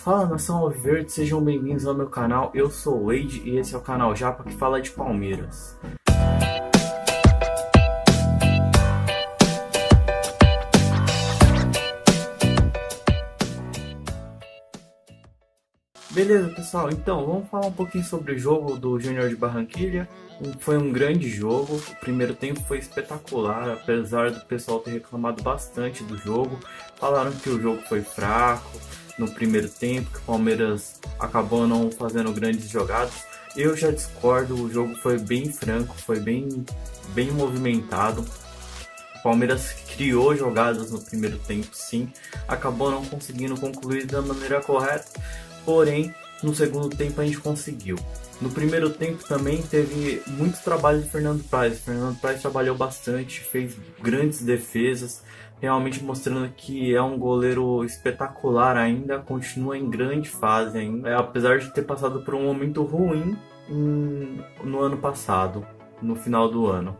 Fala nação Alviverde, sejam bem-vindos ao meu canal. Eu sou o Wade e esse é o canal Japa que fala de Palmeiras. Beleza, pessoal, então vamos falar um pouquinho sobre o jogo do Júnior de Barranquilla. Foi um grande jogo, o primeiro tempo foi espetacular, apesar do pessoal ter reclamado bastante do jogo. Falaram que o jogo foi fraco no primeiro tempo, que o Palmeiras acabou não fazendo grandes jogadas. Eu já discordo, o jogo foi bem franco, foi bem movimentado. O Palmeiras criou jogadas no primeiro tempo, sim, acabou não conseguindo concluir da maneira correta, porém no segundo tempo a gente conseguiu. No primeiro tempo também teve muito trabalho de Fernando Praz. Fernando Praz trabalhou bastante, fez grandes defesas, realmente mostrando que é um goleiro espetacular ainda, continua em grande fase ainda, apesar de ter passado por um momento ruim no ano passado, no final do ano.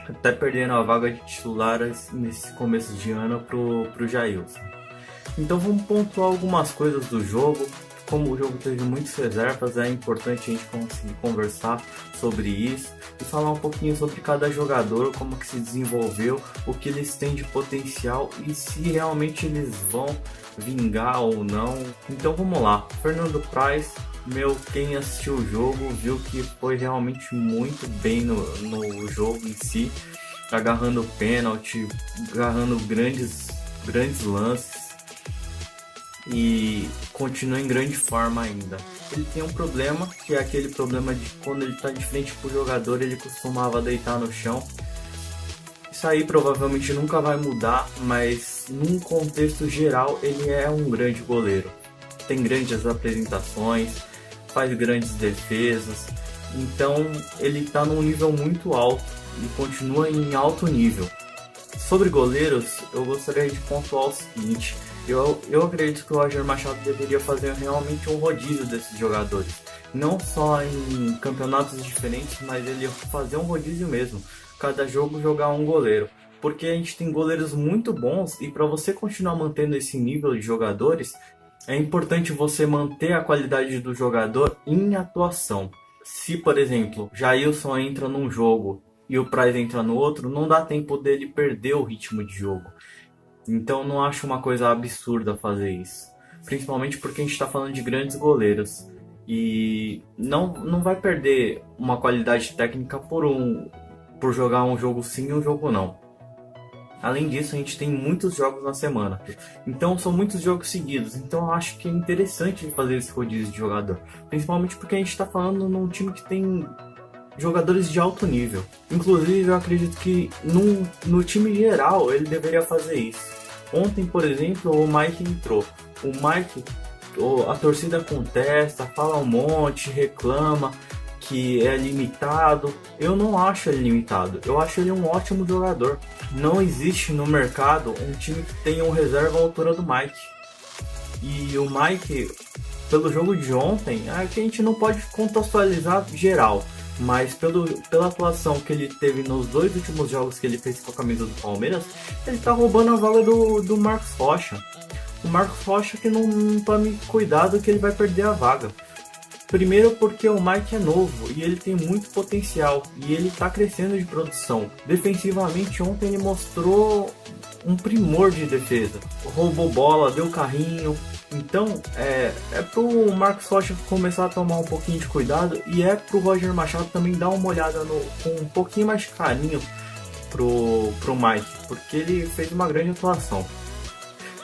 Até perdendo a vaga de titular nesse começo de ano pro Jailson. Então vamos pontuar algumas coisas do jogo. Como o jogo teve muitas reservas, é importante a gente conseguir conversar sobre isso e falar um pouquinho sobre cada jogador, como que se desenvolveu, o que eles têm de potencial e se realmente eles vão vingar ou não. Então vamos lá, Fernando Praz, quem assistiu o jogo viu que foi realmente muito bem no jogo em si, agarrando pênalti, agarrando grandes lances e continua em grande forma ainda. Ele tem um problema, que é aquele problema de quando ele está de frente pro jogador, ele costumava deitar no chão. Isso aí provavelmente nunca vai mudar, mas num contexto geral ele é um grande goleiro. Tem grandes apresentações, faz grandes defesas, então ele está num nível muito alto e continua em alto nível. Sobre goleiros, eu gostaria de pontuar o seguinte: eu acredito que o Roger Machado deveria fazer realmente um rodízio desses jogadores, não só em campeonatos diferentes, mas ele fazer um rodízio mesmo, cada jogo jogar um goleiro, porque a gente tem goleiros muito bons e para você continuar mantendo esse nível de jogadores, é importante você manter a qualidade do jogador em atuação. Se, por exemplo, Jailson entra num jogo e o Praz entra no outro, não dá tempo dele perder o ritmo de jogo. Então não acho uma coisa absurda fazer isso. Principalmente porque a gente está falando de grandes goleiros. E não vai perder uma qualidade técnica por jogar um jogo sim e um jogo não. Além disso, a gente tem muitos jogos na semana. Então são muitos jogos seguidos. Então eu acho que é interessante fazer esse rodízio de jogador. Principalmente porque a gente está falando num time que tem jogadores de alto nível. Inclusive eu acredito que no time geral ele deveria fazer isso. Ontem, por exemplo, o Mike entrou. O Mike, a torcida contesta, fala um monte, reclama que é limitado. Eu não acho ele limitado, eu acho ele um ótimo jogador. Não existe no mercado um time que tenha um reserva à altura do Mike. E o Mike, pelo jogo de ontem, é que a gente não pode contextualizar geral, mas pela atuação que ele teve nos dois últimos jogos que ele fez com a camisa do Palmeiras, ele tá roubando a vaga do Marcos Rocha. O Marcos Rocha que não tome cuidado que ele vai perder a vaga. Primeiro porque o Mike é novo e ele tem muito potencial e ele tá crescendo de produção. Defensivamente ontem ele mostrou um primor de defesa. Roubou bola, deu carrinho. Então é pro Marcos Rocha começar a tomar um pouquinho de cuidado e é pro Roger Machado também dar uma olhada com um pouquinho mais de carinho pro Mike, porque ele fez uma grande atuação,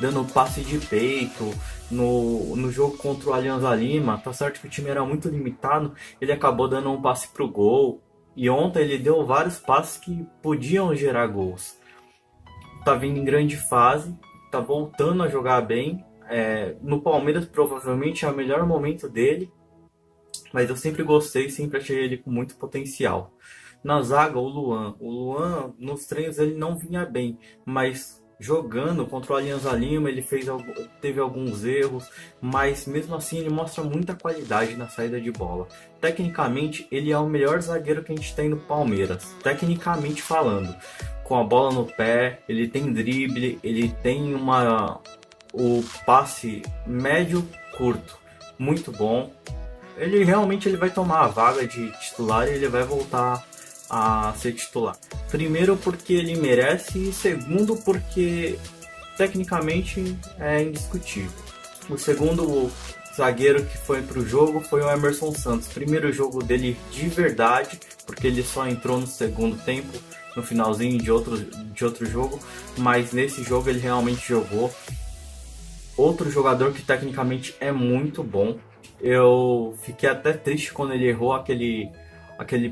dando passe de peito no jogo contra o Alianza Lima. Tá certo que o time era muito limitado, ele acabou dando um passe pro gol e ontem ele deu vários passes que podiam gerar gols. Tá vindo em grande fase, tá voltando a jogar bem. No Palmeiras provavelmente é o melhor momento dele, mas eu sempre gostei, sempre achei ele com muito potencial. Na zaga, o Luan nos treinos ele não vinha bem, mas jogando contra o Alianza Lima ele teve alguns erros, mas mesmo assim ele mostra muita qualidade na saída de bola. Tecnicamente ele é o melhor zagueiro que a gente tem no Palmeiras, tecnicamente falando. Com a bola no pé, ele tem drible, ele tem o passe médio curto, muito bom. Ele realmente ele vai tomar a vaga de titular e ele vai voltar a ser titular. Primeiro porque ele merece e segundo porque tecnicamente é indiscutível. O segundo zagueiro que foi pro jogo foi o Emerson Santos. Primeiro jogo dele de verdade, porque ele só entrou no segundo tempo, no finalzinho de outro jogo, mas nesse jogo ele realmente jogou. Outro jogador que tecnicamente é muito bom. Eu fiquei até triste quando ele errou aquele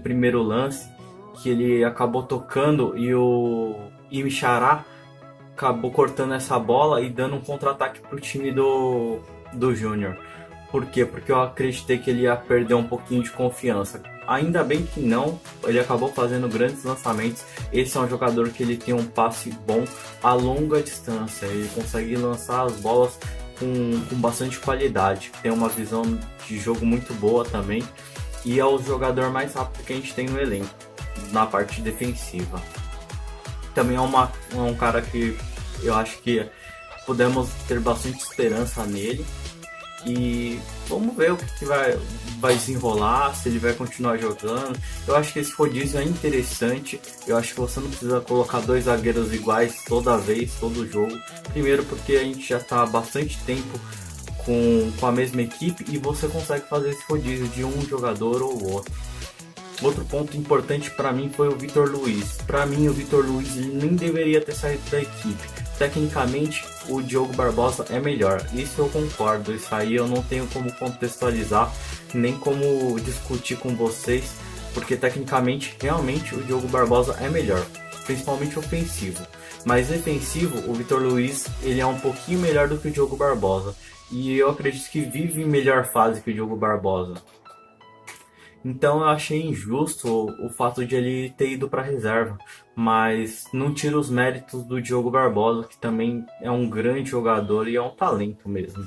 primeiro lance, que ele acabou tocando e o Imichará acabou cortando essa bola e dando um contra-ataque pro time do Júnior. Por quê? Porque eu acreditei que ele ia perder um pouquinho de confiança. Ainda bem que não, ele acabou fazendo grandes lançamentos. Esse é um jogador que ele tem um passe bom a longa distância. Ele consegue lançar as bolas com bastante qualidade. Tem uma visão de jogo muito boa também. E é o jogador mais rápido que a gente tem no elenco, na parte defensiva. Também é um cara que eu acho que podemos ter bastante esperança nele. E vamos ver o que vai desenrolar, se ele vai continuar jogando. Eu acho que esse rodízio é interessante. Eu acho que você não precisa colocar dois zagueiros iguais toda vez, todo jogo. Primeiro porque a gente já está há bastante tempo com a mesma equipe e você consegue fazer esse rodízio de um jogador ou outro. Outro ponto importante para mim foi o Vitor Luiz. Para mim, o Vitor Luiz ele nem deveria ter saído da equipe. Tecnicamente, o Diogo Barbosa é melhor. Isso eu concordo. Isso aí eu não tenho como contextualizar, nem como discutir com vocês, porque tecnicamente, realmente, o Diogo Barbosa é melhor, principalmente ofensivo. Mas defensivo, o Vitor Luiz ele é um pouquinho melhor do que o Diogo Barbosa. E eu acredito que vive em melhor fase que o Diogo Barbosa. Então eu achei injusto o fato de ele ter ido para reserva, mas não tira os méritos do Diogo Barbosa, que também é um grande jogador e é um talento mesmo.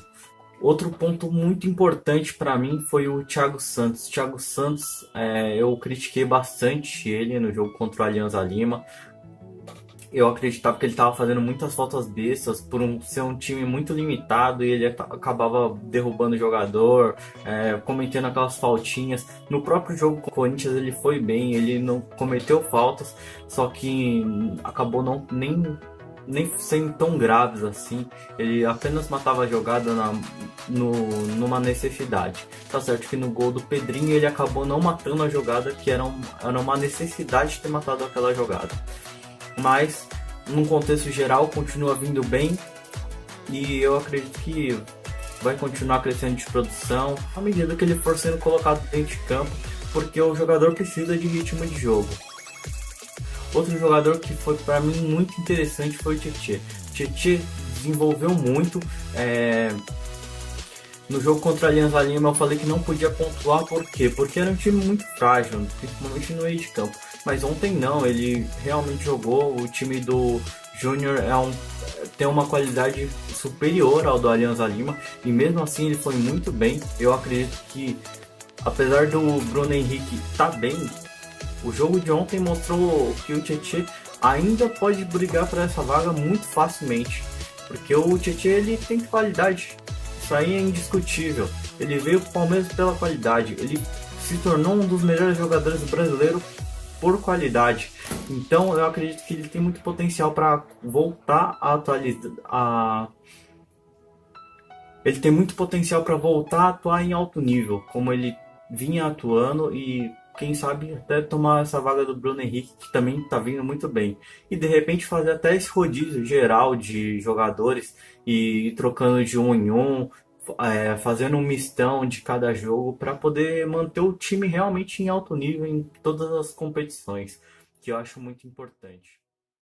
Outro ponto muito importante para mim foi o Thiago Santos. Thiago Santos, eu critiquei bastante ele no jogo contra o Alianza Lima. Eu acreditava que ele estava fazendo muitas faltas bestas por ser um time muito limitado e ele acabava derrubando o jogador, cometendo aquelas faltinhas. No próprio jogo com o Corinthians ele foi bem, ele não cometeu faltas, só que acabou nem sendo tão graves assim. Ele apenas matava a jogada numa necessidade. Tá certo que no gol do Pedrinho ele acabou não matando a jogada, que era uma necessidade de ter matado aquela jogada. Mas num contexto geral continua vindo bem e eu acredito que vai continuar crescendo de produção à medida que ele for sendo colocado dentro de campo, porque o jogador precisa de ritmo de jogo. Outro jogador que foi para mim muito interessante foi o Tietê. O Tietê desenvolveu muito. No jogo contra a Alianza Lima eu falei que não podia pontuar, por quê? Porque era um time muito frágil, principalmente no meio de campo. Mas ontem não, ele realmente jogou. O time do Júnior tem uma qualidade superior ao do Alianza Lima e mesmo assim ele foi muito bem. Eu acredito que, apesar do Bruno Henrique estar bem, o jogo de ontem mostrou que o Tietê ainda pode brigar por essa vaga muito facilmente, porque o Tietê ele tem qualidade. Isso aí é indiscutível. Ele veio para o Palmeiras pela qualidade. Ele se tornou um dos melhores jogadores brasileiros por qualidade. Então eu acredito que ele tem muito potencial para voltar a atualizar. Ele tem muito potencial para voltar a atuar em alto nível, como ele vinha atuando e quem sabe até tomar essa vaga do Bruno Henrique, que também está vindo muito bem. E de repente fazer até esse rodízio geral de jogadores e ir trocando de um em um, fazendo um mistão de cada jogo para poder manter o time realmente em alto nível em todas as competições, que eu acho muito importante.